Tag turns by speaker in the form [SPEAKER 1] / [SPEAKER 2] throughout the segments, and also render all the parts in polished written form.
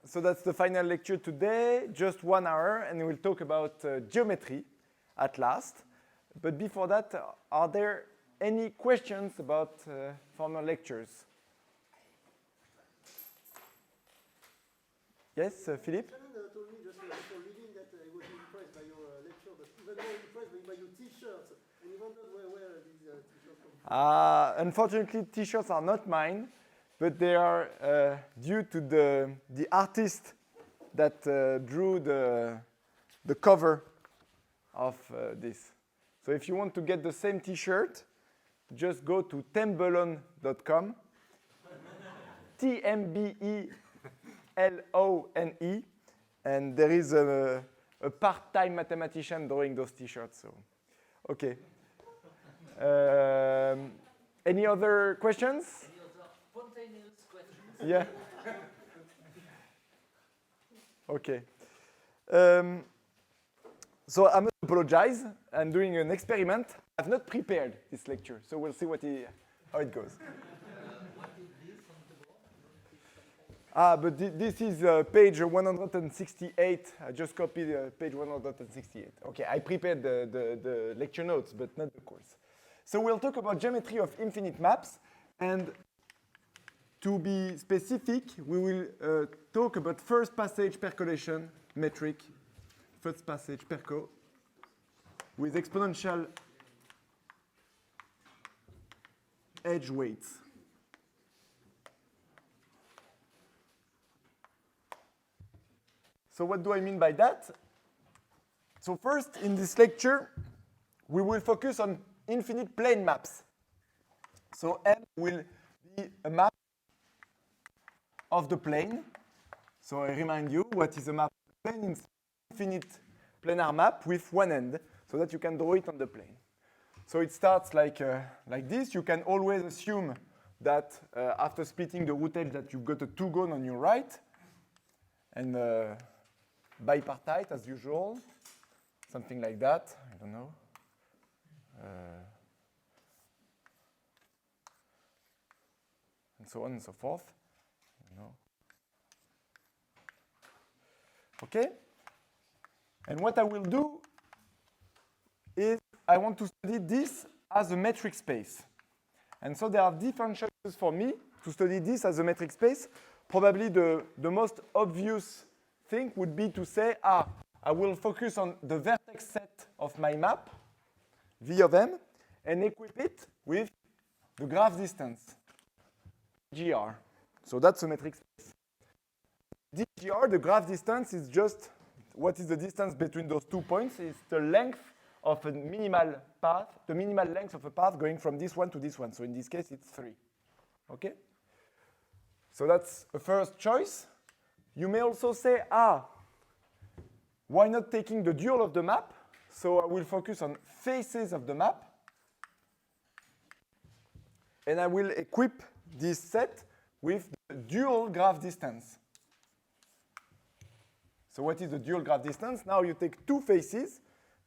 [SPEAKER 1] So that's the final lecture today, just 1 hour, and we'll talk about geometry at last. But before that, are there any questions about former lectures? Yes, Philippe?
[SPEAKER 2] Shannon told me just before leaving that he was impressed by your lecture, but even more impressed by your T-shirts. And he wondered where these T-shirts come from.
[SPEAKER 1] Unfortunately, T-shirts are not mine, but they are due to the artist that drew the cover of this. So if you want to get the same T-shirt, just go to tembelone.com, Tmbelone, and there is a part-time mathematician drawing those T-shirts. So, okay. Any other questions?
[SPEAKER 3] Any other spontaneous questions?
[SPEAKER 1] Yeah. Okay. So I must apologize. I'm doing an experiment. I've not prepared this lecture, so we'll see how it goes.
[SPEAKER 3] What is this on the board?
[SPEAKER 1] But this is page 168. I just copied page 168. Okay, I prepared the lecture notes, but not the course. So we'll talk about geometry of infinite maps, and to be specific, we will talk about first passage percolation metric, first passage perco, with exponential edge weights. So what do I mean by that? So first, in this lecture, we will focus on infinite plane maps. So M will be a map of the plane. So I remind you, what is a map of the plane? It's infinite planar map with one end, so that you can draw it on the plane. So it starts like this. You can always assume that after splitting the root edge that you've got a two-gone on your right, and bipartite as usual, something like that. I don't know. And so on and so forth. You know. Okay? And what I will do is I want to study this as a metric space. And so there are different choices for me to study this as a metric space. Probably the most obvious thing would be to say, I will focus on the vertex set of my map, V of M, and equip it with the graph distance, GR. So that's a metric space. DGR, the graph distance, is just what is the distance between those 2 points. It's the length of a minimal path, the minimal length of a path going from this one to this one. So in this case, it's 3. Okay? So that's a first choice. You may also say, why not taking the dual of the map? So I will focus on faces of the map. And I will equip this set with the dual graph distance. So what is the dual graph distance? Now you take two faces,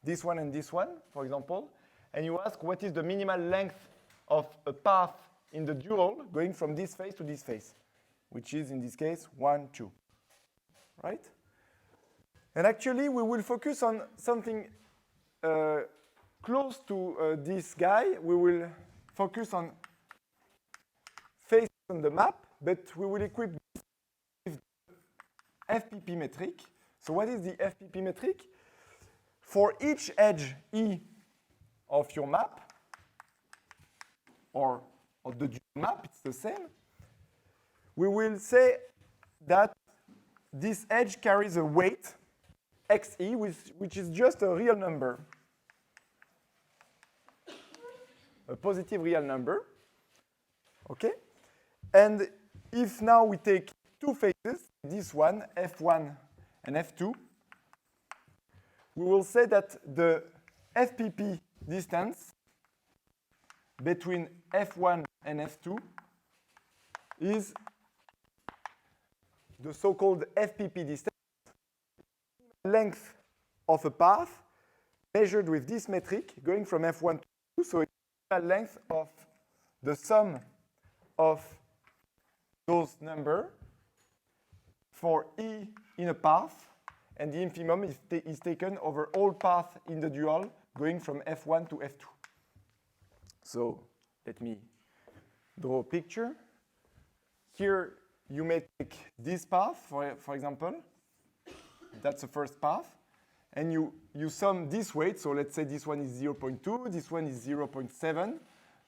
[SPEAKER 1] this one and this one, for example, and you ask what is the minimal length of a path in the dual going from this face to this face, which is, in this case, 1, 2. Right? And actually, we will focus on something close to this guy. We will focus on faces on the map, but we will equip this with FPP metric. So what is the FPP metric? For each edge E of your map, or of the dual map, it's the same. We will say that this edge carries a weight, xe, which is just a real number, a positive real number. Okay? And if now we take two faces, this one, F1 and F2, we will say that the FPP distance between F1 and F2 is the so-called FPP distance, length of a path measured with this metric going from F1 to F2, so it's the length of the sum of those numbers for E in a path, and the infimum is taken over all paths in the dual going from F1 to F2. So let me draw a picture. Here you may take this path, for example. That's the first path. And you sum this weight. So let's say this one is 0.2, this one is 0.7,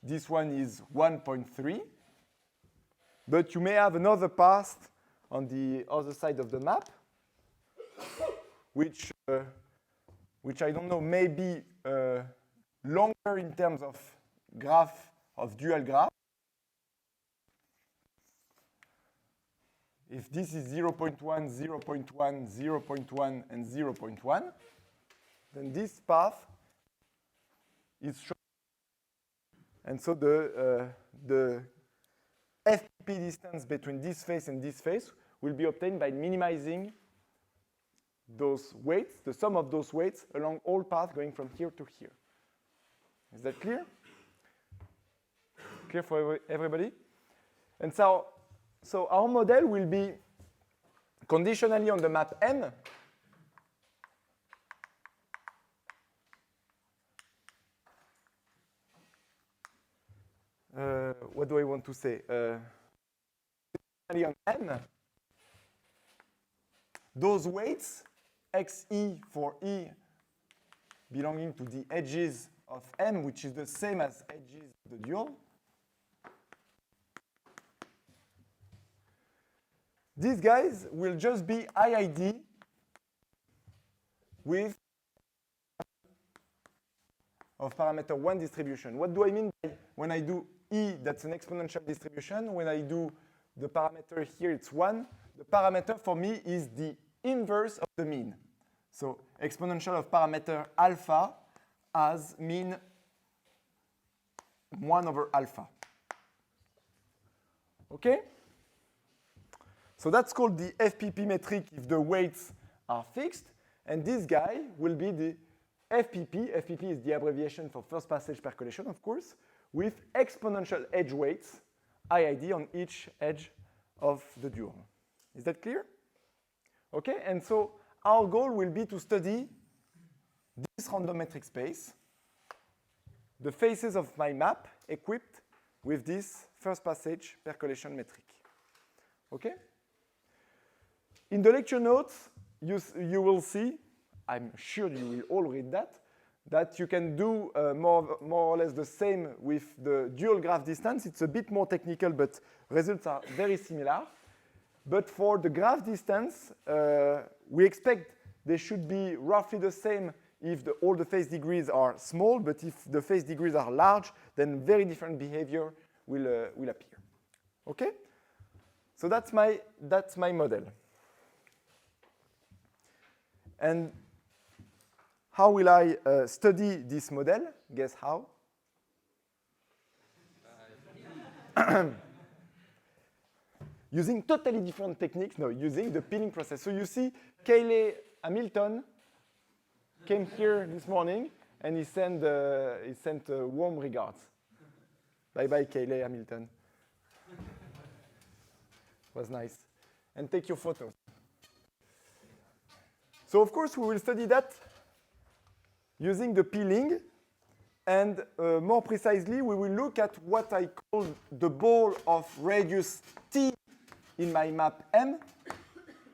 [SPEAKER 1] this one is 1.3. But you may have another path on the other side of the map, which I don't know, may be longer in terms of graph, of dual graph. If this is 0.1, 0.1, 0.1, and 0.1, then this path is short. And so the FP distance between this face and this face will be obtained by minimizing those weights, the sum of those weights along all paths going from here to here. Is that clear? Clear for everybody? And so our model will be conditionally on the map M. What do I want to say? Conditionally on M, those weights, xe for E belonging to the edges of M, which is the same as edges of the dual, these guys will just be IID with of parameter 1 distribution. What do I mean by when I do E, that's an exponential distribution? When I do the parameter here, it's 1. The parameter for me is the inverse of the mean. So exponential of parameter alpha as mean 1 over alpha. Okay? So that's called the FPP metric if the weights are fixed. And this guy will be the FPP. FPP is the abbreviation for first passage percolation, of course, with exponential edge weights, IID, on each edge of the dual. Is that clear? Okay, and so our goal will be to study this random metric space, the faces of my map equipped with this first passage percolation metric. Okay? In the lecture notes, you will see, I'm sure you will all read that you can do more or less the same with the dual graph distance. It's a bit more technical, but results are very similar. But for the graph distance, we expect they should be roughly the same if all the phase degrees are small, but if the phase degrees are large, then very different behavior will appear. Okay? So that's my model. And how will I study this model? Guess how? Using totally different techniques, no, using the peeling process. So you see, Cayley Hamilton came here this morning, and he sent warm regards. Bye-bye, Cayley Hamilton. Was nice. And take your photos. So of course, we will study that using the peeling. And more precisely, we will look at what I call the ball of radius T in my map M.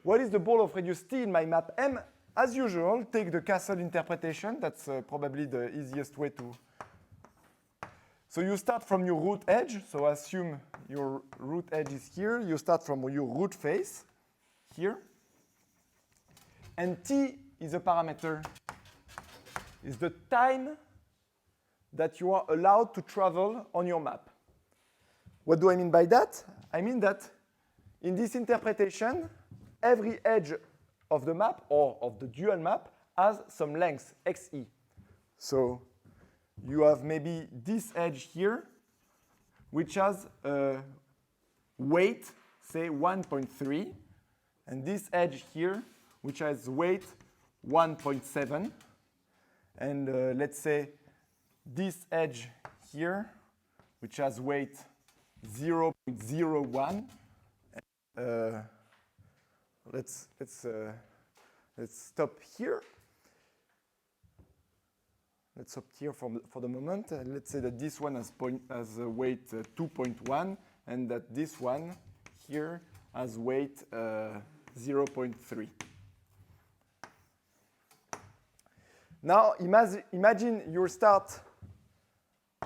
[SPEAKER 1] What is the ball of radius T in my map M? As usual, take the Castle interpretation. That's probably the easiest way to. So you start from your root edge. So assume your root edge is here. You start from your root face here. And T is a parameter, is the time that you are allowed to travel on your map. What do I mean by that? I mean that in this interpretation, every edge of the map or of the dual map has some length, xe. So you have maybe this edge here, which has a weight, say 1.3, and this edge here, which has weight 1.7. And let's say this edge here, which has weight 0.01. Let's stop here. Let's stop here for the moment. Let's say that this one has a weight 2.1, and that this one here has weight 0.3. Now imagine you start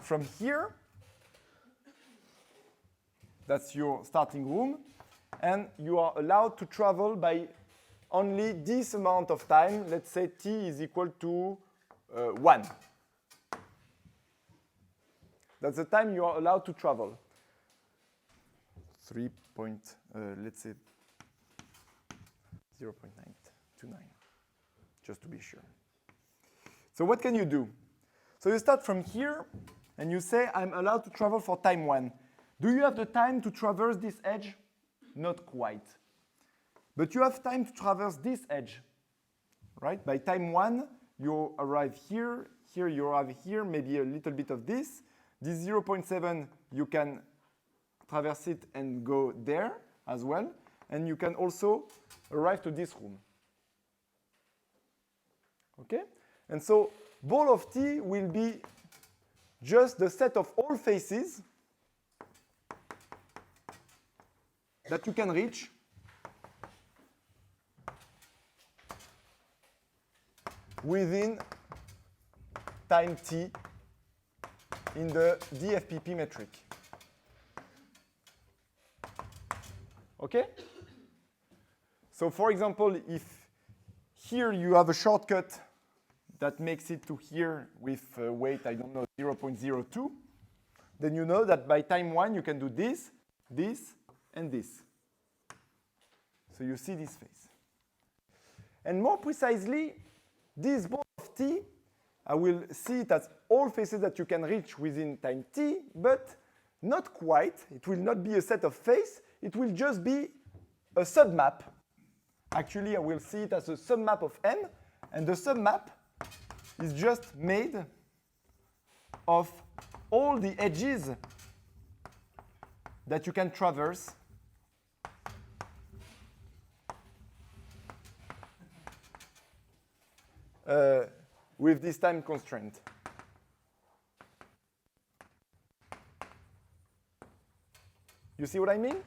[SPEAKER 1] from here. That's your starting room. And you are allowed to travel by only this amount of time. Let's say t is equal to 1. That's the time you are allowed to travel. 0.929, just to be sure. So what can you do? So you start from here, and you say, I'm allowed to travel for time 1. Do you have the time to traverse this edge? Not quite. But you have time to traverse this edge, right? By time 1, you arrive here, here you arrive here, maybe a little bit of this. This 0.7, you can traverse it and go there as well. And you can also arrive to this room. Okay? And so ball of t will be just the set of all faces that you can reach within time t in the DFPP metric. Okay? So for example, if here you have a shortcut that makes it to here with weight, I don't know, 0.02, then you know that by time 1 you can do this, this, and this. So you see this face. And more precisely, this ball of t, I will see it as all faces that you can reach within time t, but not quite. It will not be a set of faces. It will just be a submap. Actually, I will see it as a submap of M, and the submap is just made of all the edges that you can traverse with this time constraint. You see what I mean?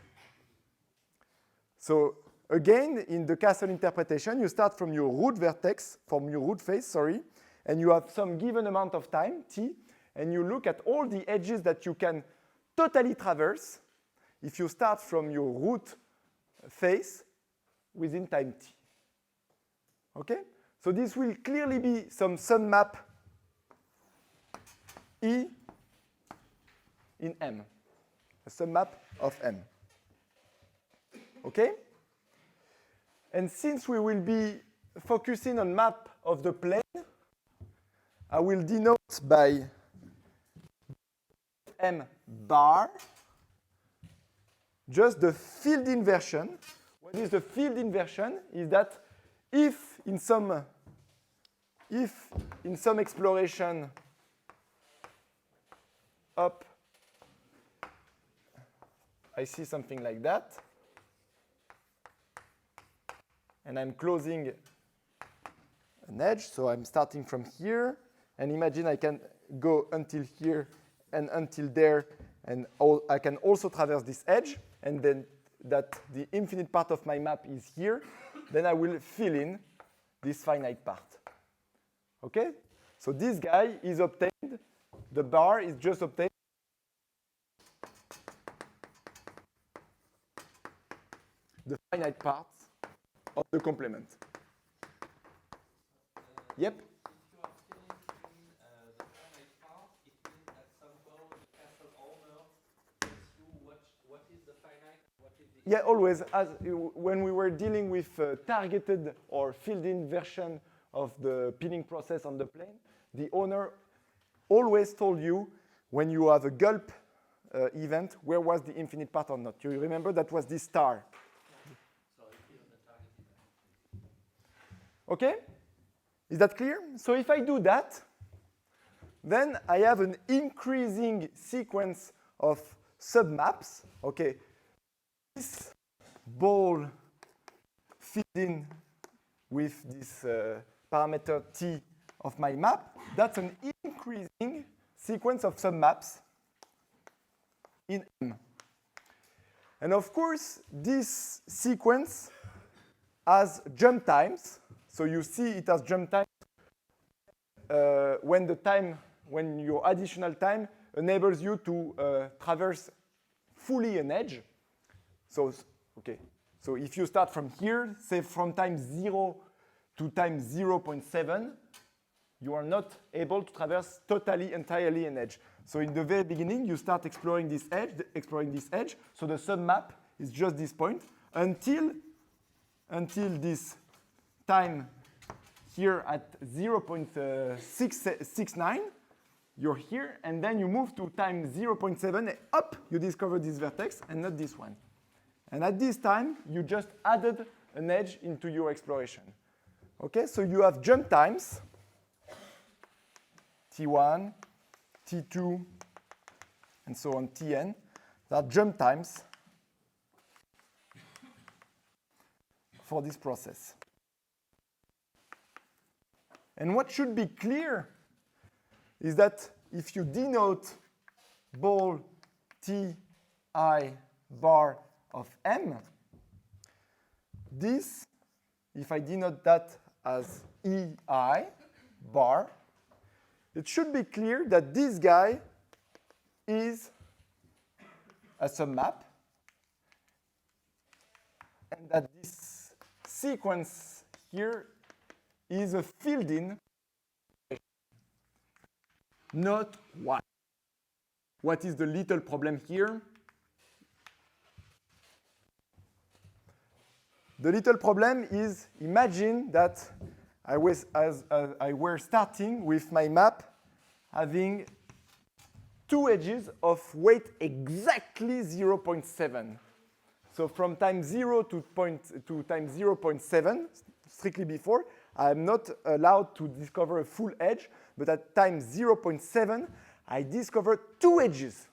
[SPEAKER 1] So again, in the castle interpretation, you start from your root vertex, from your root face, sorry, and you have some given amount of time, t, and you look at all the edges that you can totally traverse if you start from your root face within time t. Okay? So this will clearly be some submap E in M, a submap of M. Okay? And since we will be focusing on map of the plane, I will denote by M bar just the field inversion. What is the field inversion? Is that if in some exploration up, I see something like that, and I'm closing an edge, so I'm starting from here, and imagine I can go until here and until there, and I can also traverse this edge, and then that the infinite part of my map is here, then I will fill in this finite part. Okay? So this guy is obtained, the bar is just obtained the finite parts of the complement. Yep?
[SPEAKER 3] If you are filling in the finite part, it means at some point the castle owner tells you what is the finite, what is the...
[SPEAKER 1] Yeah, always. As when we were dealing with targeted or filled-in version of the pinning process on the plane, the owner always told you when you have a gulp event, where was the infinite part or not. You remember that was this star.
[SPEAKER 3] So it is the target event.
[SPEAKER 1] Okay? Is that clear? So if I do that, then I have an increasing sequence of submaps. Okay, this ball fit in with this parameter t of my map. That's an increasing sequence of submaps in M. And of course, this sequence has jump times. So you see it has jump times when your additional time enables you to traverse fully an edge. So, okay. So if you start from here, say from time 0 to time 0.7, you are not able to traverse totally, entirely an edge. So in the very beginning, you start exploring this edge. So the submap is just this point until this time here at 0.669, you're here, and then you move to time 0.7, and up, you discover this vertex and not this one. And at this time, you just added an edge into your exploration. Okay, so you have jump times, T1, T2, and so on, Tn. There are jump times for this process. And what should be clear is that if you denote ball Ti bar of M, this, if I denote that as Ei bar, it should be clear that this guy is a submap, and that this sequence here is a filled-in, not one. What is the little problem here? The little problem is, imagine that I were starting with my map having two edges of weight exactly 0.7. So from time 0 to time 0.7, strictly before, I am not allowed to discover a full edge, but at time 0.7, I discover two edges.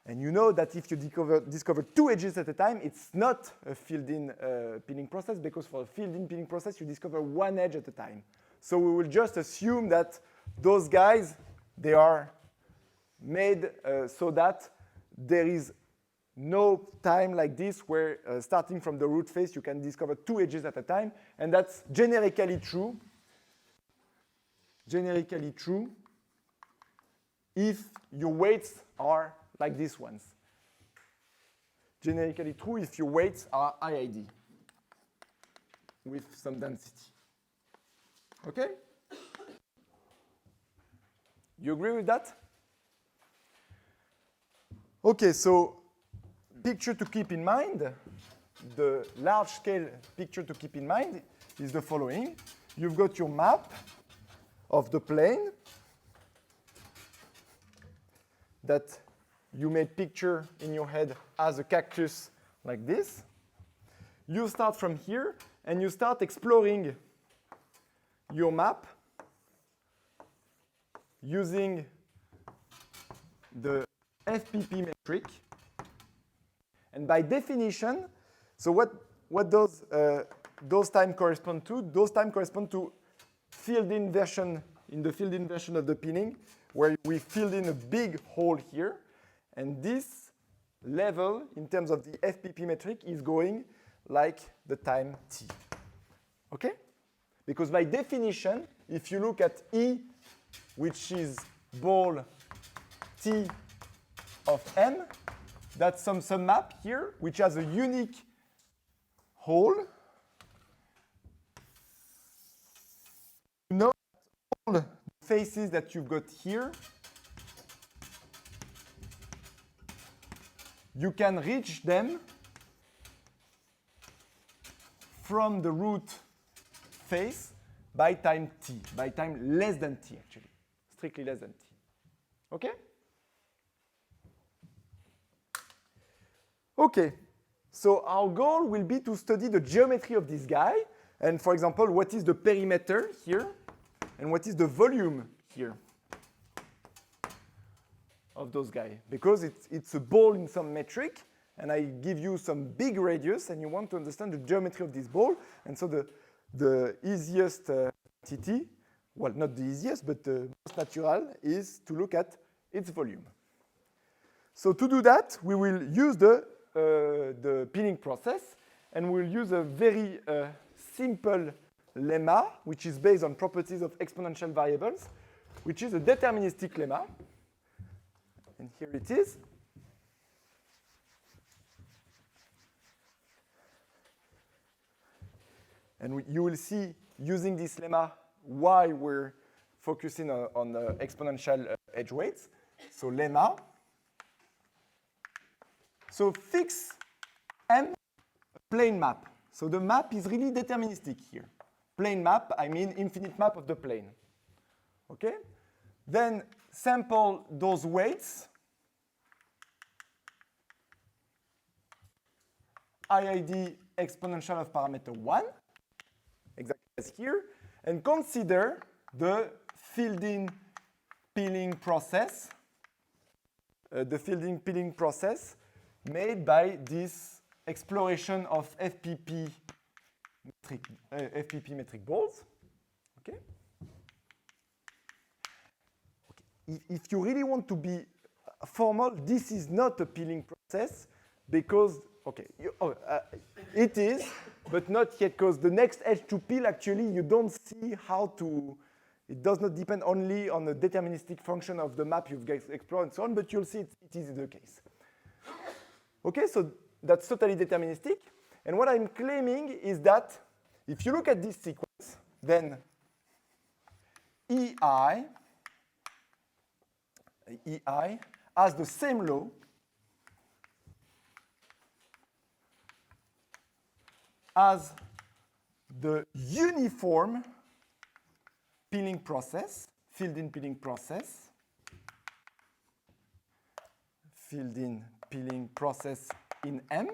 [SPEAKER 1] And you know that if you discover two edges at a time, it's not a filled-in pinning process, because for a filled-in pinning process, you discover one edge at a time. So we will just assume that those guys, they are made so that there is no time like this where starting from the root face, you can discover two edges at a time. And that's generically true. Generically true if your weights are like these ones. Generically true if your weights are IID with some density. Okay? You agree with that? Okay, so picture to keep in mind, the large scale picture to keep in mind is the following. You've got your map of the plane that you may picture in your head as a cactus like this. You start from here and you start exploring your map using the FPP metric. And by definition, so what those times correspond to? Those times correspond to filled-in version, in the filled-in version of the pinning, where we filled in a big hole here. And this level, in terms of the FPP metric, is going like the time t. Okay? Because by definition, if you look at E, which is ball T of M, that's some submap here, which has a unique hole. You know all the faces that you've got here, you can reach them from the root face by time t, by time less than t, actually, strictly less than t. Okay? Okay, so our goal will be to study the geometry of this guy, and for example, what is the perimeter here, and what is the volume here. of those guys because it's a ball in some metric, and I give you some big radius, and you want to understand the geometry of this ball. And so the easiest quantity, well, not the easiest, but the most natural is to look at its volume. So to do that, we will use the peeling process, and we'll use a very simple lemma, which is based on properties of exponential variables, which is a deterministic lemma. And here it is. And you will see, using this lemma, why we're focusing on the exponential edge weights. So lemma. So fix M a plane map. So the map is really deterministic here. Plane map, I mean infinite map of the plane. Okay? Then sample those weights. IID exponential of parameter 1, exactly as here, and consider the filled-in peeling process, made by this exploration of FPP metric balls. Okay? If you really want to be formal, this is not a peeling process because, okay, it is, but not yet, because the next edge to peel, actually, you don't see how to, it does not depend only on the deterministic function of the map you've explored and so on, but you'll see it is the case. Okay, so that's totally deterministic. And what I'm claiming is that if you look at this sequence, then EI has the same law as the uniform peeling process, filled-in peeling process, filled-in peeling process in M.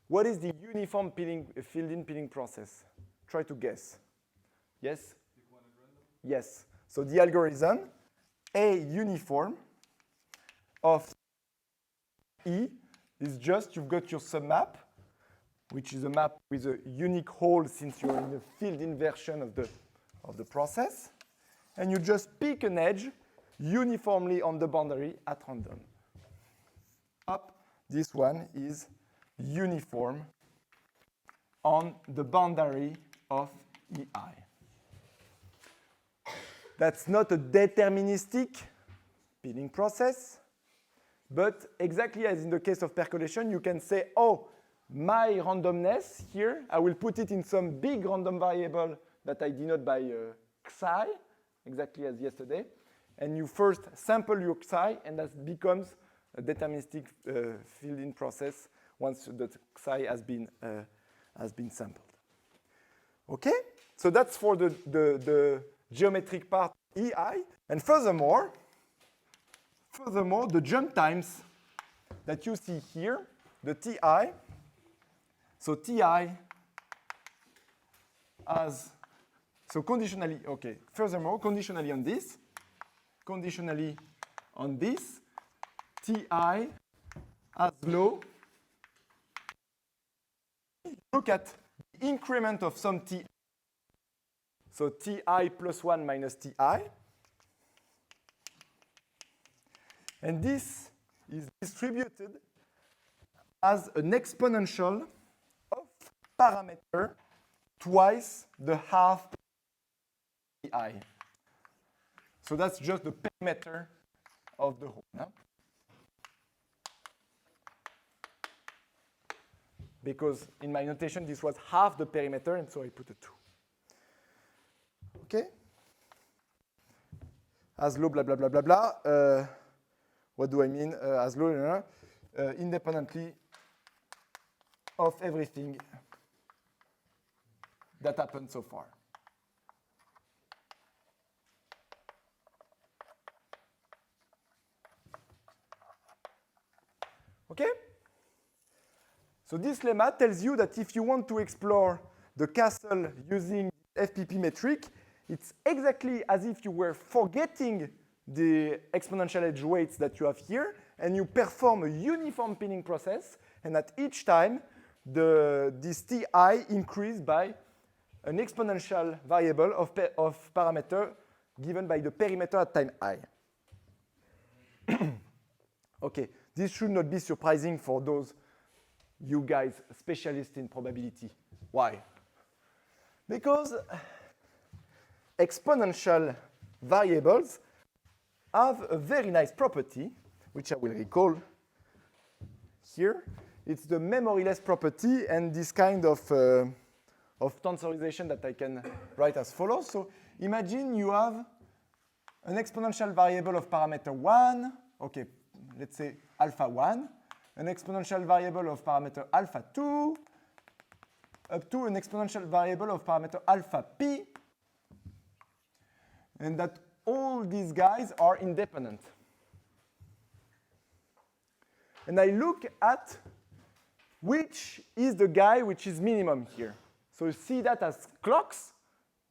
[SPEAKER 1] What is the uniform filled-in peeling process? Try to guess. Yes? Yes. So the algorithm, A uniform of E is just you've got your submap, which is a map with a unique hole since you're in the filled-in version of the process, and you just pick an edge uniformly on the boundary at random. Up, this one is uniform on the boundary of EI. That's not a deterministic peeling process, but exactly as in the case of percolation, you can say, oh, my randomness here, I will put it in some big random variable that I denote by xi, exactly as yesterday. And you first sample your xi, and that becomes a deterministic filled-in process once the xi has been sampled. Okay? So that's for the geometric part EI. And furthermore, the jump times that you see here, the TI, so TI has, so conditionally, okay, furthermore, conditionally on this, TI as low. Look at the increment of some TI. So TI plus 1 minus TI. And this is distributed as an exponential of parameter twice the half TI. So that's just the perimeter of the hole. No? Because in my notation, this was half the perimeter, and so I put a 2. Okay? As low, blah, blah, blah, blah, blah. What do I mean? As low, independently of everything that happened so far. Okay? So this lemma tells you that if you want to explore the castle using FPP metric, it's exactly as if you were forgetting the exponential edge weights that you have here, and you perform a uniform pinning process, and at each time, this Ti increased by an exponential variable of parameter given by the perimeter at time I. Okay, this should not be surprising for those you guys specialists in probability. Why? Because exponential variables have a very nice property, which I will recall here. It's the memoryless property and this kind of tensorization that I can write as follows. So imagine you have an exponential variable of parameter 1, okay, let's say alpha 1, an exponential variable of parameter alpha 2, up to an exponential variable of parameter alpha p, and that all these guys are independent. And I look at which is the guy which is minimum here. So you see that as clocks.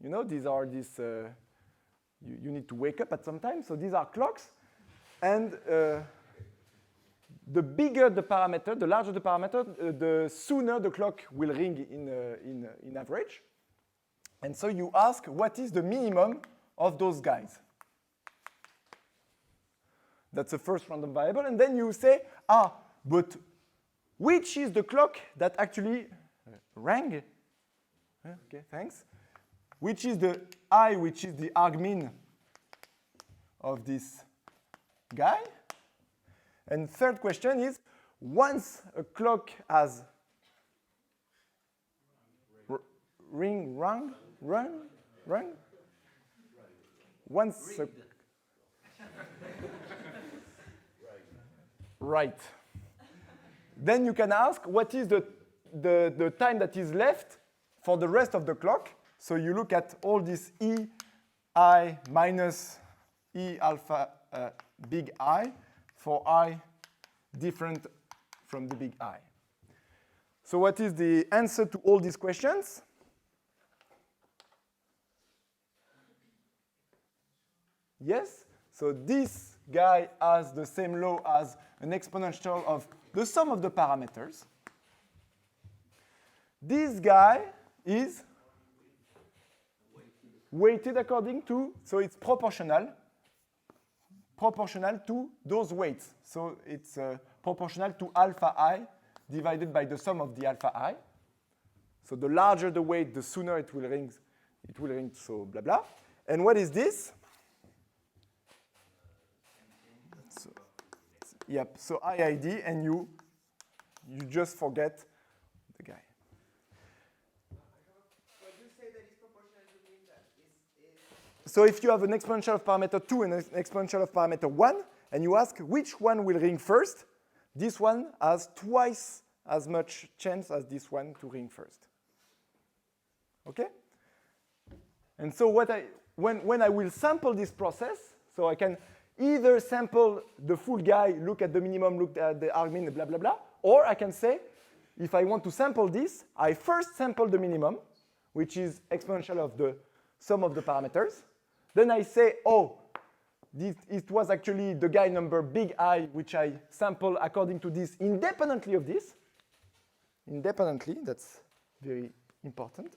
[SPEAKER 1] You know, these are this, you need to wake up at some time. So these are clocks. And the bigger the parameter, the larger the parameter, the sooner the clock will ring in average. And so you ask, what is the minimum of those guys? That's the first random variable. And then you say, but which is the clock that actually rang? Okay, thanks. Which is the I, which is the argmin of this guy? And third question is, once a clock has rung, once a right. Then you can ask, what is the time that is left for the rest of the clock? So you look at all this E I minus E alpha big I for I different from the big I. So what is the answer to all these questions? Yes? So this guy has the same law as an exponential of the sum of the parameters. This guy is weighted according to, so it's proportional to those weights. So it's proportional to alpha I divided by the sum of the alpha I. So the larger the weight, the sooner it will ring, so blah, blah. And what is this? So, yep, so IID, and you just forget the guy. So if you have an exponential of parameter 2 and an exponential of parameter 1, and you ask which one will ring first, this one has twice as much chance as this one to ring first. Okay? And so when I will sample this process, so I can either sample the full guy, look at the minimum, look at the argmin, blah, blah, blah, or I can say, if I want to sample this, I first sample the minimum, which is exponential of the sum of the parameters. Then I say, it was actually the guy number big I, which I sample according to this independently of this. Independently, that's very important.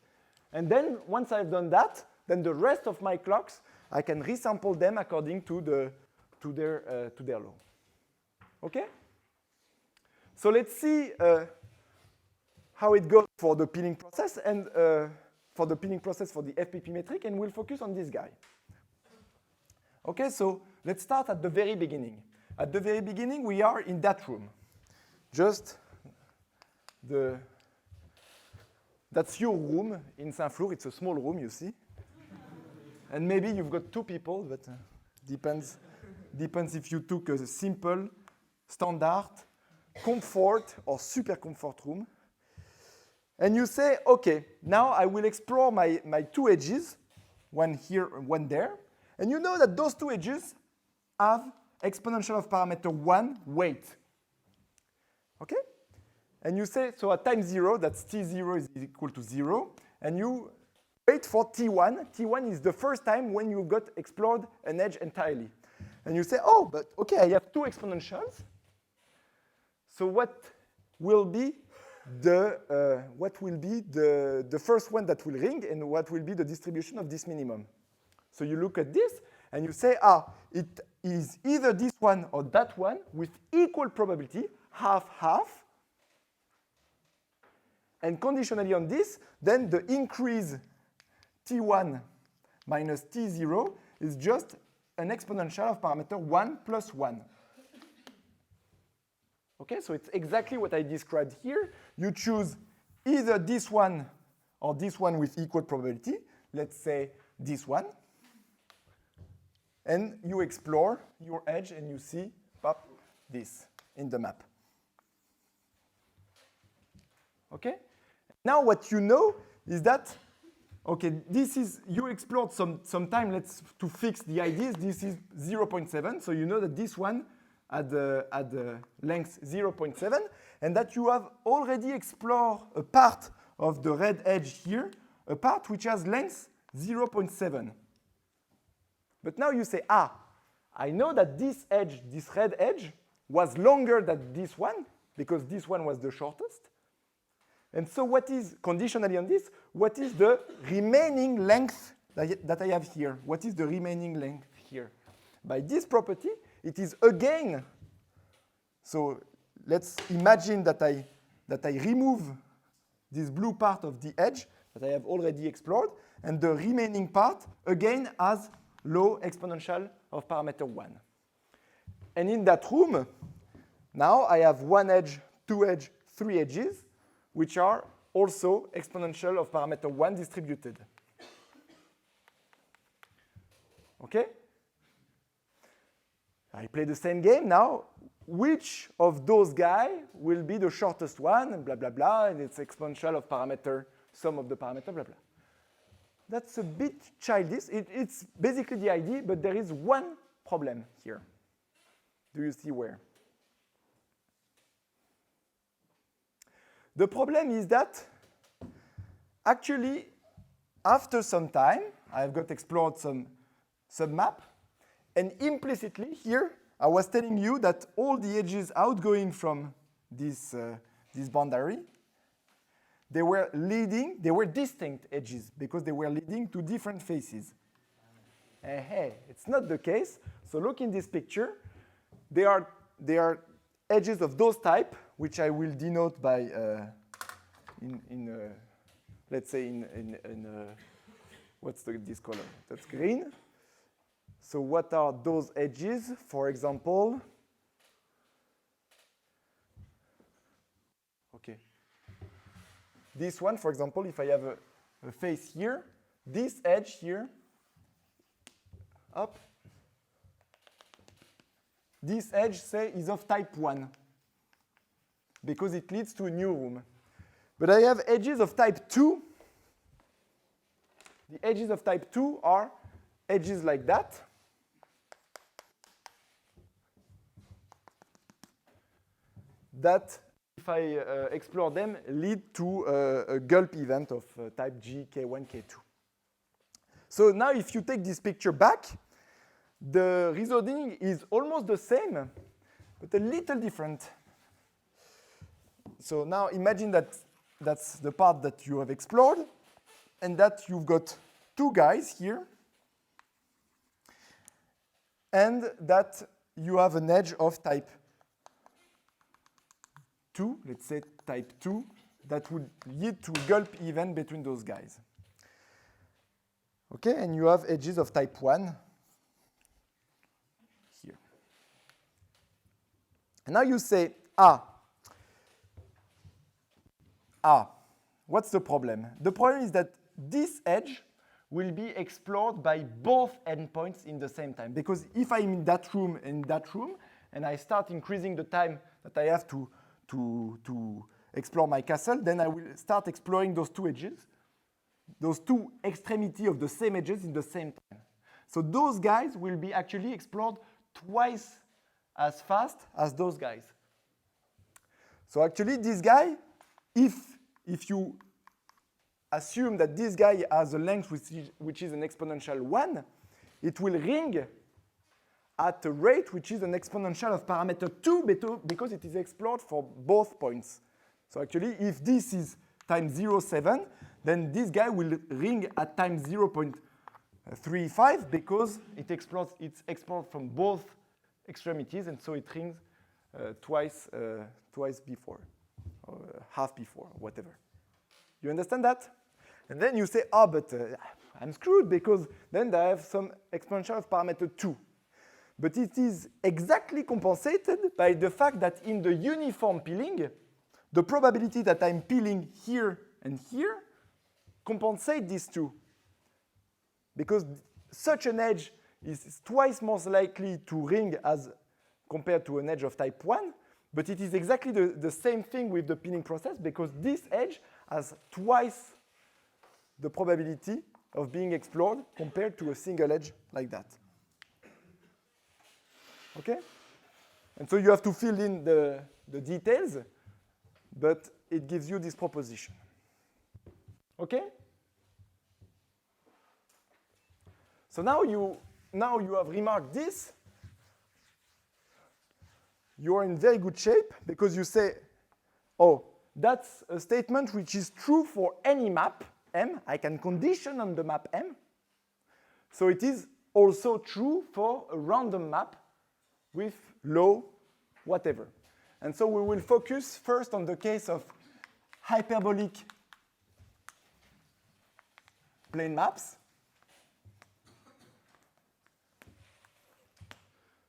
[SPEAKER 1] And then once I've done that, then the rest of my clocks, I can resample them according to their law. Okay? So let's see how it goes for the pinning process and for the pinning process for the FPP metric, and we'll focus on this guy. Okay, so let's start at the very beginning. At the very beginning, we are in that room. That's your room in Saint-Flour. It's a small room, you see. And maybe you've got 2 people, but depends if you took a simple, standard, comfort, or super comfort room. And you say, OK, now I will explore my 2 edges, one here and one there. And you know that those 2 edges have exponential of parameter 1 weight. OK? And you say, so at time 0, that's T0 is equal to 0. And you wait for T1. T1 is the first time when you got explored an edge entirely. and you say, oh, but okay, I have two exponentials. So what will be the first one that will ring, and what will be the distribution of this minimum? So you look at this, and you say, it is either this one or that one with equal probability, half-half. And conditionally on this, then the increase T1 minus T0 is just an exponential of parameter 1 plus 1. Okay, so it's exactly what I described here. You choose either this one or this one with equal probability. Let's say this one. And you explore your edge and you see, pop, this in the map. Okay? Now what you know is that, okay, this is, you explored some time, to fix the ideas, this is 0.7, so you know that this one at the length 0.7, and that you have already explored a part of the red edge here, a part which has length 0.7. But now you say, I know that this edge, this red edge, was longer than this one, because this one was the shortest. And so what is, conditionally on this, what is the remaining length that I have here? What is the remaining length here? By this property, it is again, so let's imagine that I remove this blue part of the edge that I have already explored, and the remaining part, again, has low exponential of parameter 1. And in that room, now I have one edge, two edge, three edges, which are also exponential of parameter 1 distributed. Okay? I play the same game now. Which of those guys will be the shortest one, and blah, blah, blah, and it's exponential of parameter, sum of the parameter, blah, blah. That's a bit childish. It's basically the idea, but there is one problem here. Do you see where? The problem is that actually, after some time, I've got explored some submap, and implicitly here, I was telling you that all the edges outgoing from this boundary, they were distinct edges because they were leading to different faces. Hey, it's not the case. So look in this picture. They are edges of those type, which I will denote by let's say what's this color? That's green. So what are those edges? For example, okay. This one, for example, if I have a face here, this edge here, up, this edge, say, is of type 1, because it leads to a new room. But I have edges of type 2. The edges of type 2 are edges like that. That, if I explore them, lead to a gulp event of type G, K1, K2. So now if you take this picture back, the reasoning is almost the same, but a little different. So now imagine that that's the part that you have explored, and that you've got two guys here, and that you have an edge of type 2, let's say type 2, that would lead to a gulp event between those guys. Okay, and you have edges of type 1 here. And now you say, what's the problem? The problem is that this edge will be explored by both endpoints in the same time. Because if I'm in that room and that room, and I start increasing the time that I have to explore my castle, then I will start exploring those two edges, those two extremities of the same edges in the same time. So those guys will be actually explored twice as fast as those guys. So actually this guy, if you assume that this guy has a length which is an exponential 1, it will ring at a rate which is an exponential of parameter 2 because it is explored for both points. So actually, if this is times 0.7, then this guy will ring at times 0.35 because it's explored from both extremities, and so it rings twice before, or half before, whatever. You understand that? And then you say, oh, but I'm screwed because then I have some exponential of parameter 2. But it is exactly compensated by the fact that in the uniform peeling, the probability that I'm peeling here and here compensate these two. Because such an edge is twice more likely to ring as compared to an edge of type 1, but it is exactly the same thing with the peeling process because this edge has twice the probability of being explored compared to a single edge like that. Okay? And so you have to fill in the details, but it gives you this proposition. Okay? So now you have remarked this. You are in very good shape because you say, oh, that's a statement which is true for any map M. I can condition on the map M. So it is also true for a random map with low whatever. And so we will focus first on the case of hyperbolic plane maps.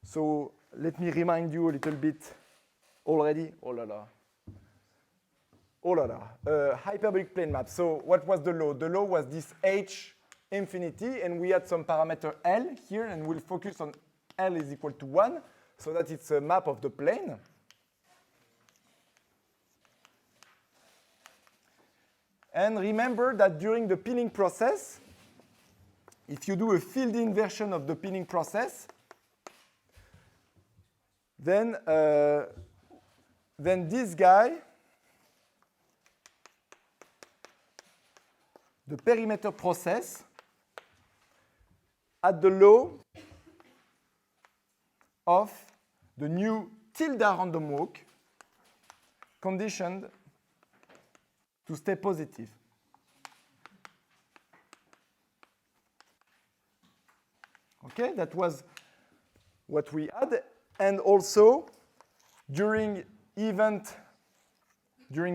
[SPEAKER 1] So let me remind you a little bit already. Oh la la. Oh la la. Hyperbolic plane map. So what was the law? The law was this H infinity, and we had some parameter L here, and we'll focus on L is equal to 1, so that it's a map of the plane. And remember that during the peeling process, if you do a field inversion of the peeling process, then this guy, the perimeter process, at the law of the new tilde random walk conditioned to stay positive. Okay, that was what we had. And also, during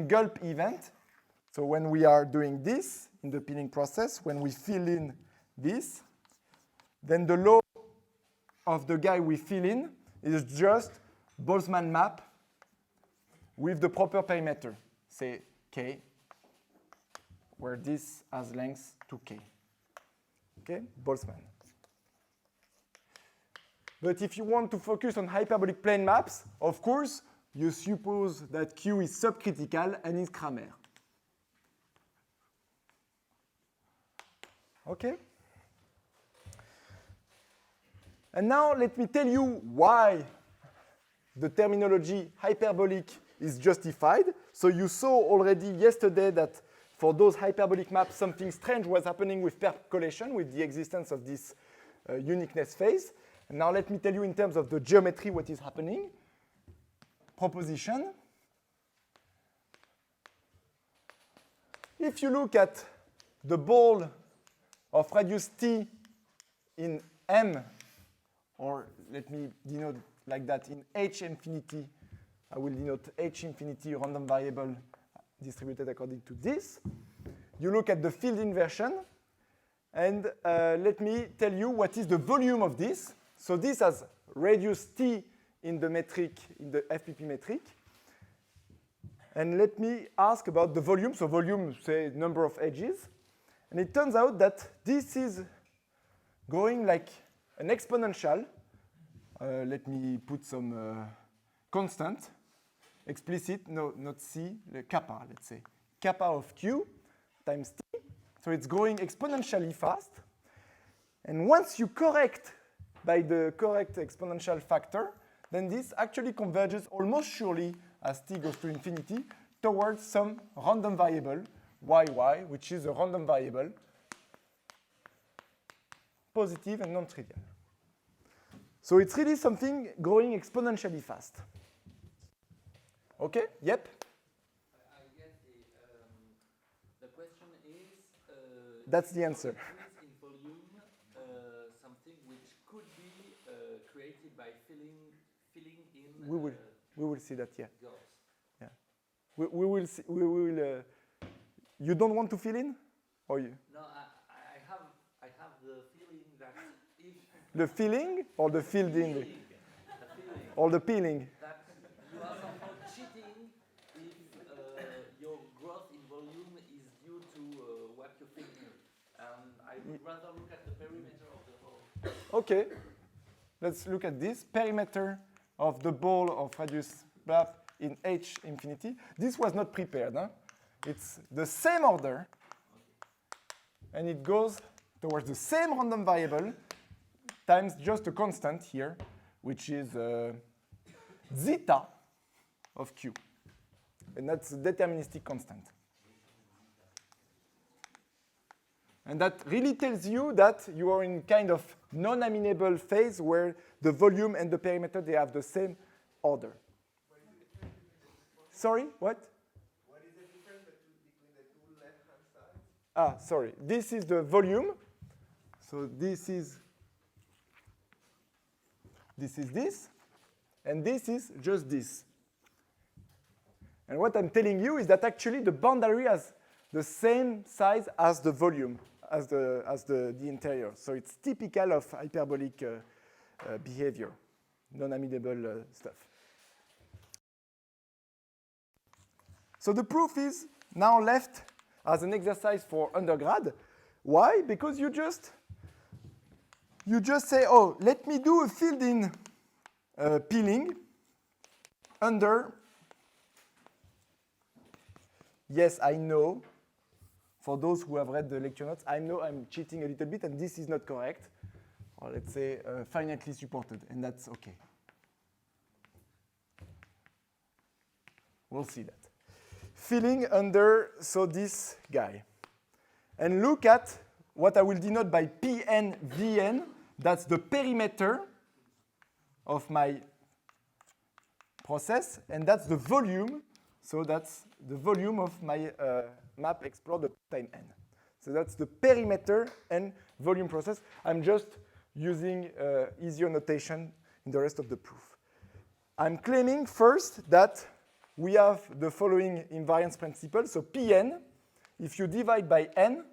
[SPEAKER 1] gulp event, so when we are doing this in the peeling process, when we fill in this, then the law of the guy we fill in is just Boltzmann map with the proper perimeter, say K, where this has length 2K. Okay, Boltzmann. But if you want to focus on hyperbolic plane maps, of course, you suppose that Q is subcritical and is Kramer. Okay? And now let me tell you why the terminology hyperbolic is justified. So you saw already yesterday that for those hyperbolic maps, something strange was happening with percolation, with the existence of this uniqueness phase. And now let me tell you in terms of the geometry what is happening. Proposition. If you look at the ball of radius t in M, or let me denote like that in H infinity, I will denote H infinity random variable distributed according to this. You look at the field inversion, and let me tell you what is the volume of this. So this has radius t in the metric, in the FPP metric. And let me ask about the volume. So volume, say, number of edges. And it turns out that this is going like an exponential. Let me put some constant, explicit, no, not C, kappa, let's say. Kappa of Q times T. So it's going exponentially fast. And once you correct by the correct exponential factor, then this actually converges almost surely as t goes to infinity towards some random variable, yy, which is a random variable, positive and non-trivial. So it's really something growing exponentially fast. Okay? Yep?
[SPEAKER 3] I guess the question is.
[SPEAKER 1] That's the answer.
[SPEAKER 3] Increase in volume, something which could be created by filling in.
[SPEAKER 1] We will see that, yeah.
[SPEAKER 3] Gaps.
[SPEAKER 1] Yeah. We will see. We will. You don't want to fill in, or you?
[SPEAKER 3] No, I have the feeling that if
[SPEAKER 1] The filling or the filled in,
[SPEAKER 3] the feeling
[SPEAKER 1] or the peeling.
[SPEAKER 3] that you are somehow cheating if your growth in volume is due to what you think. I would rather look at the perimeter of the whole.
[SPEAKER 1] Okay. Let's look at this perimeter of the ball of radius blah in H infinity. This was not prepared. Huh? It's the same order, and it goes towards the same random variable times just a constant here, which is zeta of Q. And that's a deterministic constant. And that really tells you that you are in kind of non-amenable phase where the volume and the perimeter, they have the same order. Sorry, what?
[SPEAKER 4] What is the difference between the two left-hand sides?
[SPEAKER 1] Ah, sorry. This is the volume. So this is this. And this is just this. And what I'm telling you is that actually the boundary has the same size as the volume, as the interior. So it's typical of hyperbolic behavior, non-amenable stuff. So the proof is now left as an exercise for undergrad. Why? Because you just say, oh, let me do a filled-in peeling under. Yes, I know. For those who have read the lecture notes, I know I'm cheating a little bit, and this is not correct. Or let's say finitely supported, and that's okay. We'll see that. Filling under, so this guy. And look at what I will denote by PNVN. That's the perimeter of my process, and that's the volume. So that's the volume of my map explored at time n. So that's the perimeter and volume process. I'm just using easier notation in the rest of the proof. I'm claiming first that we have the following invariance principle. So Pn, if you divide by n,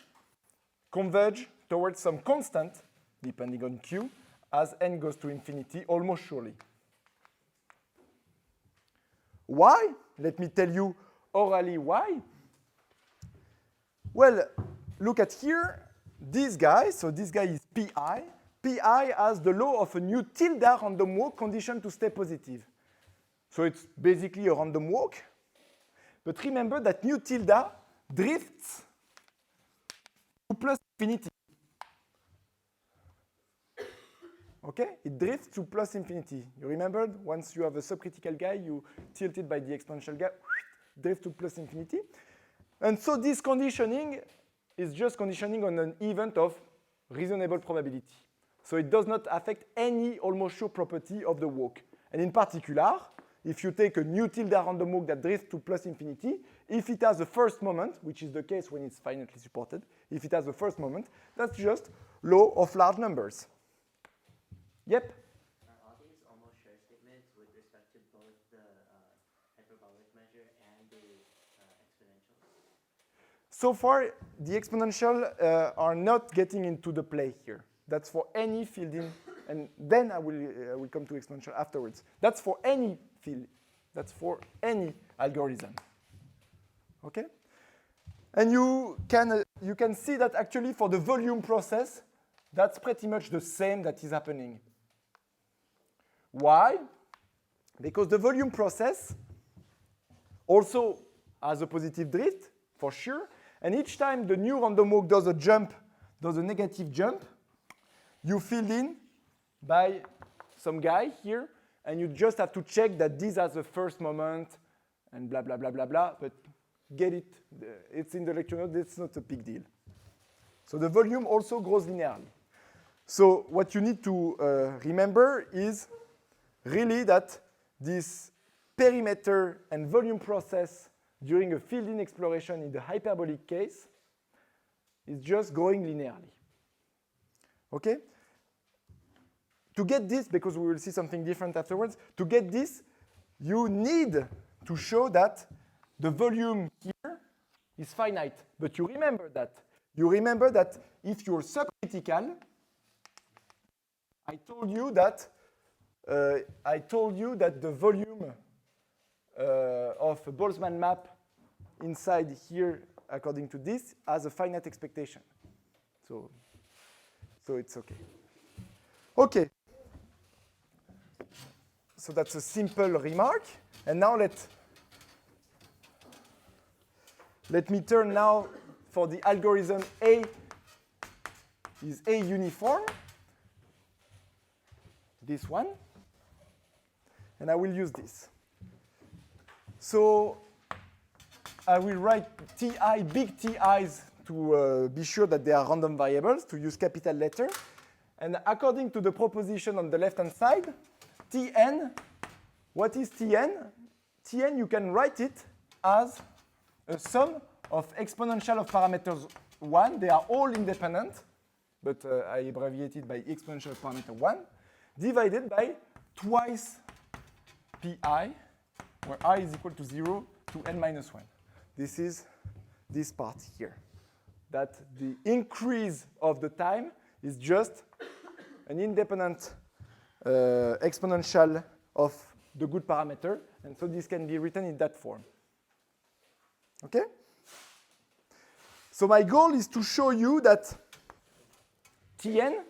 [SPEAKER 1] converge towards some constant, depending on Q, as n goes to infinity, almost surely. Why? Let me tell you orally why. Well, look at here, this guy, so this guy is Pi. Pi has the law of a new tilde random walk conditioned to stay positive. So it's basically a random walk. But remember that nu tilde drifts to plus infinity. Okay? It drifts to plus infinity. You remembered? Once you have a subcritical guy, you tilt it by the exponential guy, drift to plus infinity. And so this conditioning is just conditioning on an event of reasonable probability. So it does not affect any almost sure property of the walk. And in particular, if you take a nu tilde random walk that drifts to plus infinity, if it has a first moment, which is the case when it's finitely supported, if it has a first moment, that's just law of large numbers. Yep?
[SPEAKER 5] Are all these almost sure statements with respect to both the hyperbolic measure and the exponential?
[SPEAKER 1] So far, the exponential are not getting into the play here. That's for any field in, and then I will come to exponential afterwards. That's for any field. That's for any algorithm. Okay? And you can see that actually for the volume process, that's pretty much the same that is happening. Why? Because the volume process also has a positive drift, for sure. And each time the new random walk does a jump, does a negative jump, you fill in by some guy here, and you just have to check that this has a first moment, and blah, blah, blah, blah, blah. But get it. It's in the lecture note. It's not a big deal. So the volume also grows linearly. So what you need to remember is really that this perimeter and volume process during a field-in exploration in the hyperbolic case is just going linearly. Okay? To get this, because we will see something different afterwards, to get this, you need to show that the volume here is finite. But you remember that. You remember that if you're subcritical, I told you that the volume of a Boltzmann map inside here, according to this, has a finite expectation. So it's okay. Okay. So that's a simple remark. And now let me turn now for the algorithm A is A uniform. This one. And I will use this. So I will write TI, big TIs to be sure that they are random variables, to use capital letter. And according to the proposition on the left-hand side, Tn, what is Tn? Tn, you can write it as a sum of exponential of parameters 1. They are all independent, but I abbreviated by exponential of parameter 1, divided by twice pi, where I is equal to 0 to n minus 1. This is this part here. That the increase of the time is just an independent exponential of the good parameter. And so this can be written in that form. Okay? So my goal is to show you that Tn,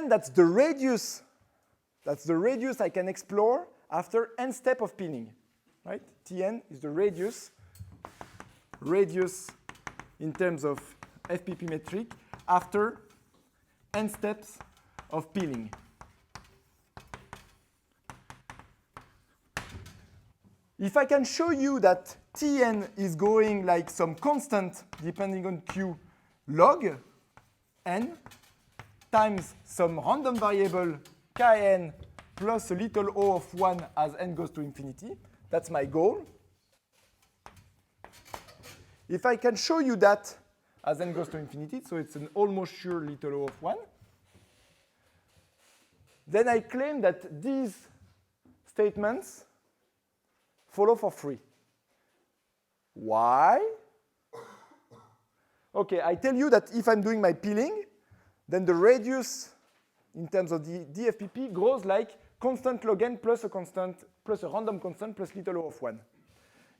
[SPEAKER 1] that's the radius I can explore after n step of pinning. Right? Tn is the radius in terms of FPP metric after n steps of peeling. If I can show you that Tn is going like some constant depending on Q log n times some random variable Kn plus a little o of 1 as n goes to infinity, that's my goal. If I can show you that as n goes to infinity, so it's an almost sure little o of 1, then I claim that these statements follow for free. Why? Okay, I tell you that if I'm doing my peeling, then the radius in terms of the DFPP grows like constant log n plus a random constant plus little o of 1.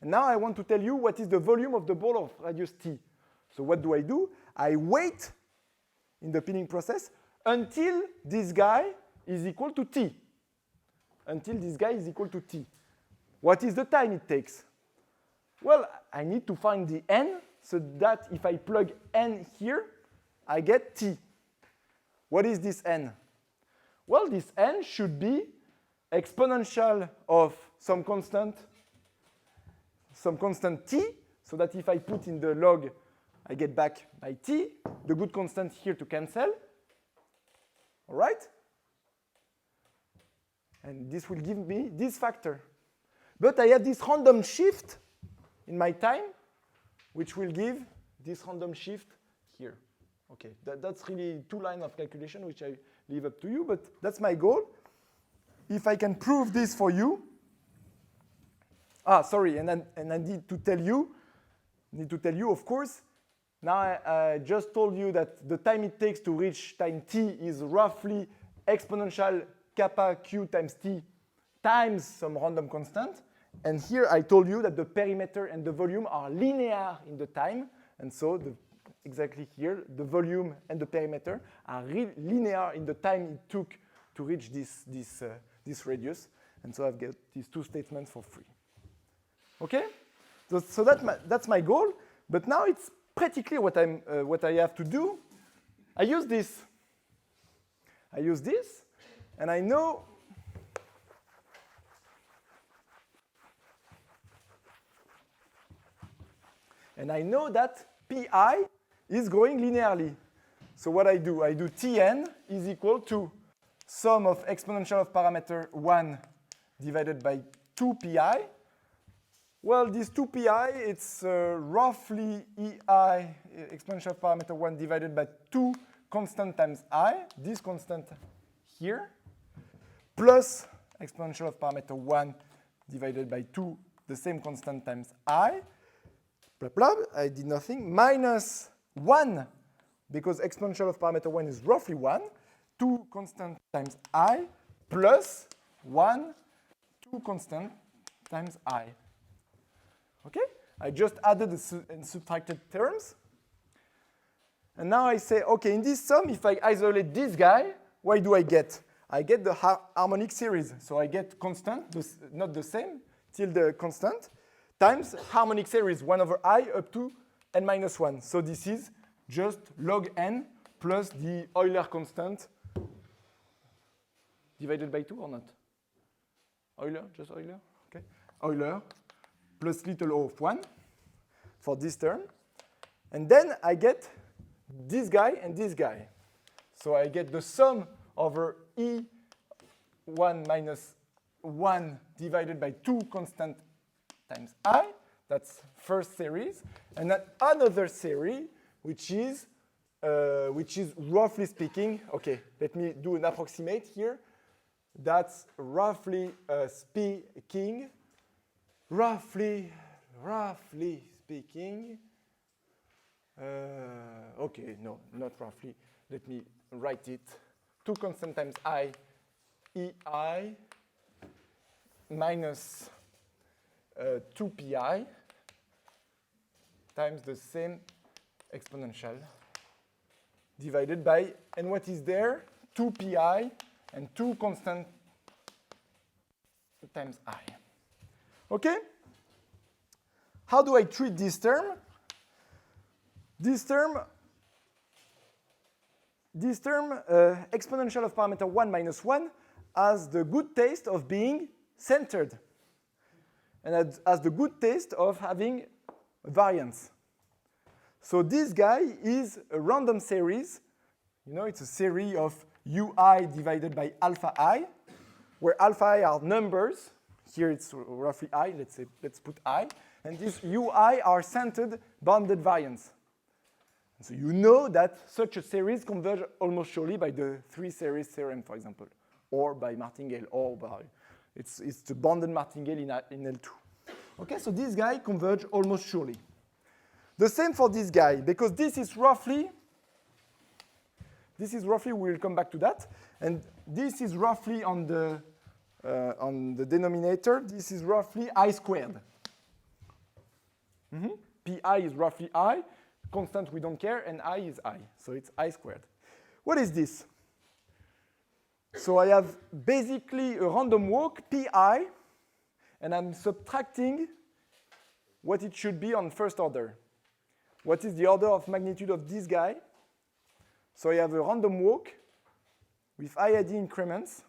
[SPEAKER 1] And now I want to tell you what is the volume of the ball of radius t. So what do? I wait in the peeling process until this guy is equal to t. Until this guy is equal to t. What is the time it takes? Well, I need to find the n so that if I plug n here, I get t. What is this n? Well, this n should be exponential of some constant t, so that if I put in the log, I get back my t, the good constant here to cancel. All right? And this will give me this factor. But I have this random shift in my time, which will give this random shift here. Okay, that's really 2 lines of calculation, which I leave up to you, but that's my goal. If I can prove this for you, sorry, and I need to tell you, of course, now I just told you that the time it takes to reach time t is roughly exponential kappa q times t times some random constant. And here I told you that the perimeter and the volume are linear in the time. And so exactly here, the volume and the perimeter are linear in the time it took to reach this radius. And so I've got these 2 statements for free. Okay? So that's my goal. But now it's pretty clear what I have to do. I use this, and I know that pi is growing linearly. So what I do Tn is equal to sum of exponential of parameter 1 divided by 2pi. Well, this 2pi, it's roughly ei exponential of parameter 1 divided by 2 constant times I, this constant here, plus exponential of parameter 1 divided by 2, the same constant times I, blah, blah, I did nothing, minus 1, because exponential of parameter 1 is roughly 1, 2 constant times I, plus 1, 2 constant times I. Okay? I just added and subtracted terms. And now I say, okay, in this sum, if I isolate this guy, what do I get? I get the harmonic series. So I get constant, not the same, till the constant, times harmonic series, 1 over I up to n minus 1. So this is just log n plus the Euler constant divided by 2 or not? Euler, just Euler? Okay. Euler plus little o of 1 for this term. And then I get this guy and this guy. So I get the sum over E1 minus 1 divided by 2 constant times I. That's first series. And then another series, which is roughly speaking, okay, let me do an approximate here. That's roughly speaking, roughly speaking, okay, no, not roughly. Let me write it. 2 constant times I, EI minus 2pi times the same exponential divided by, and what is there? 2pi and 2 constant times I. Okay? How do I treat this term? This term, exponential of parameter 1 minus 1 has the good taste of being centered and has the good taste of having variance. So this guy is a random series. You know, it's a series of ui divided by alpha I, where alpha I are numbers. Here it's roughly I, let's put I. And these ui are centered bounded variance. And so you know that such a series converges almost surely by the 3 series theorem, for example, or by martingale, or by, it's the bounded martingale in L2. Okay, so this guy converges almost surely. The same for this guy, because this is roughly, we'll come back to that, and this is roughly on the denominator, this is roughly I squared. Pi is roughly I, constant we don't care, and I is I, so it's I squared. What is this? So I have basically a random walk, Pi, and I'm subtracting what it should be on first order. What is the order of magnitude of this guy? So I have a random walk with IID increments,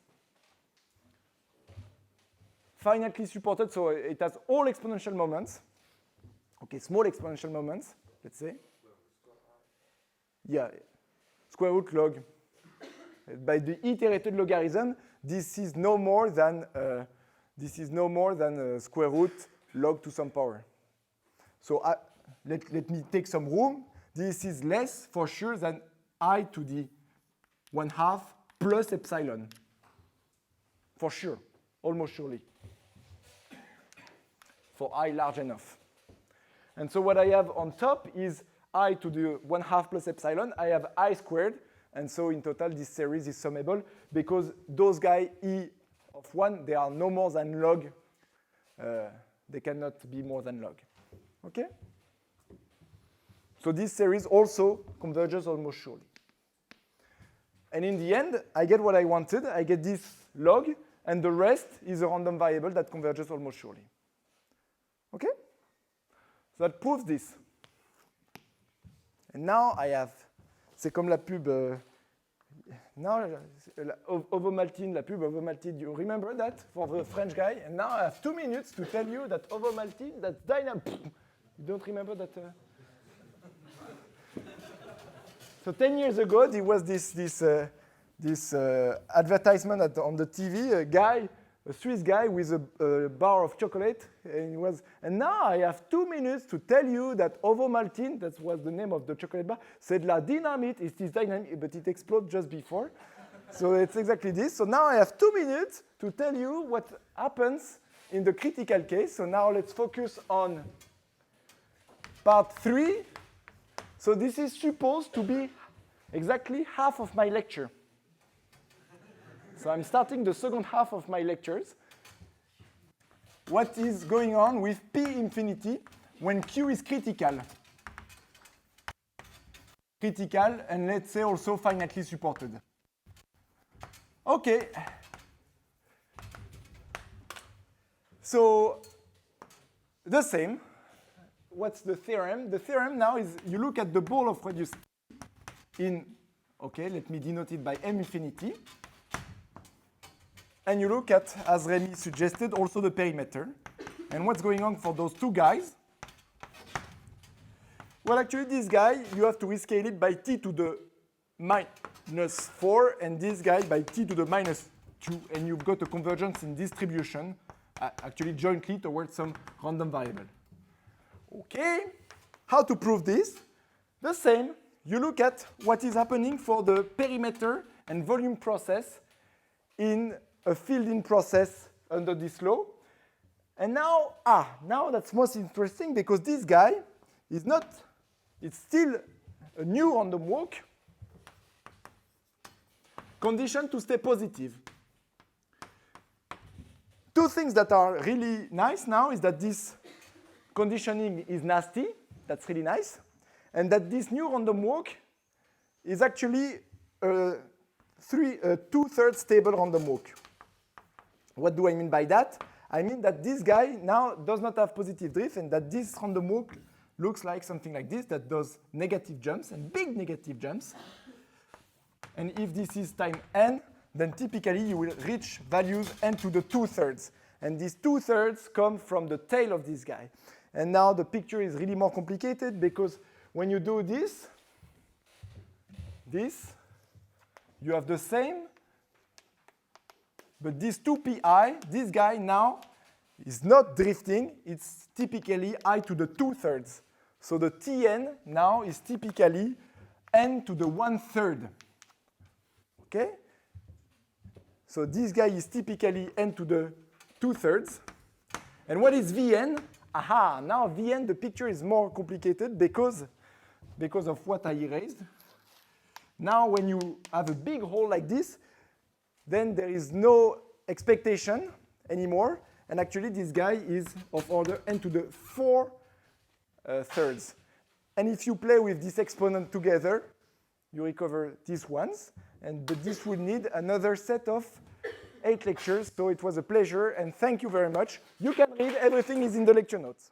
[SPEAKER 1] finitely supported, so it has all exponential moments. Okay, small exponential moments, let's say. Yeah, square root log. By the iterated logarithm, this is no more than square root log to some power. So let me take some room. This is less for sure than I to the 1/2 plus epsilon. For sure, almost surely. For I large enough. And so what I have on top is I to the 1/2 plus epsilon. I have I squared. And so in total, this series is summable because those guys E of 1, they are no more than log. They cannot be more than log. Okay? So this series also converges almost surely. And in the end, I get what I wanted. I get this log, and the rest is a random variable that converges almost surely. Okay? So that proves this. And now I have, c'est comme la pub, now Ovomaltine, la pub Ovomaltine, you remember that for the French guy? And now I have 2 minutes to tell you that Ovomaltine, that's dynamic. You don't remember that? So 10 years ago, there was this advertisement on the TV, a Swiss guy with a bar of chocolate, and now I have 2 minutes to tell you that Ovomaltine, that was the name of the chocolate bar, said la dynamite, it is dynamite, but it exploded just before. So it's exactly this. So now I have 2 minutes to tell you what happens in the critical case. So now let's focus on part 3. So this is supposed to be exactly half of my lecture. So I'm starting the second half of my lectures. What is going on with P infinity when Q is critical? Critical, and let's say also finitely supported. Okay. So the same. What's the theorem? The theorem now is you look at the ball of radius in, okay, let me denote it by M infinity. And you look at, as Rémi suggested, also the perimeter. And what's going on for those two guys? Well, actually, this guy, you have to rescale it by t to the minus 4, and this guy by t to the minus 2. And you've got a convergence in distribution, actually jointly towards some random variable. Okay, how to prove this? The same. You look at what is happening for the perimeter and volume process in a filled-in process under this law. And now, now that's most interesting because this guy is not, it's still a new random walk conditioned to stay positive. Two things that are really nice now is that this conditioning is nasty, that's really nice, and that this new random walk is actually a 2/3 stable random walk. What do I mean by that? I mean that this guy now does not have positive drift and that this random walk looks like something like this that does negative jumps and big negative jumps. And if this is time n, then typically you will reach values n to the 2/3. And these 2/3 come from the tail of this guy. And now the picture is really more complicated because when you do this, you have the same, but this 2pi, this guy now is not drifting, it's typically I to the 2/3. So the Tn now is typically n to the 1/3. Okay? So this guy is typically n to the 2/3. And what is Vn? Aha, now Vn, the picture is more complicated because of what I erased. Now when you have a big hole like this, then there is no expectation anymore. And actually this guy is of order n to the 4/3. And if you play with this exponent together, you recover these ones. But this would need another set of 8 lectures. So it was a pleasure, and thank you very much. You can read, everything is in the lecture notes.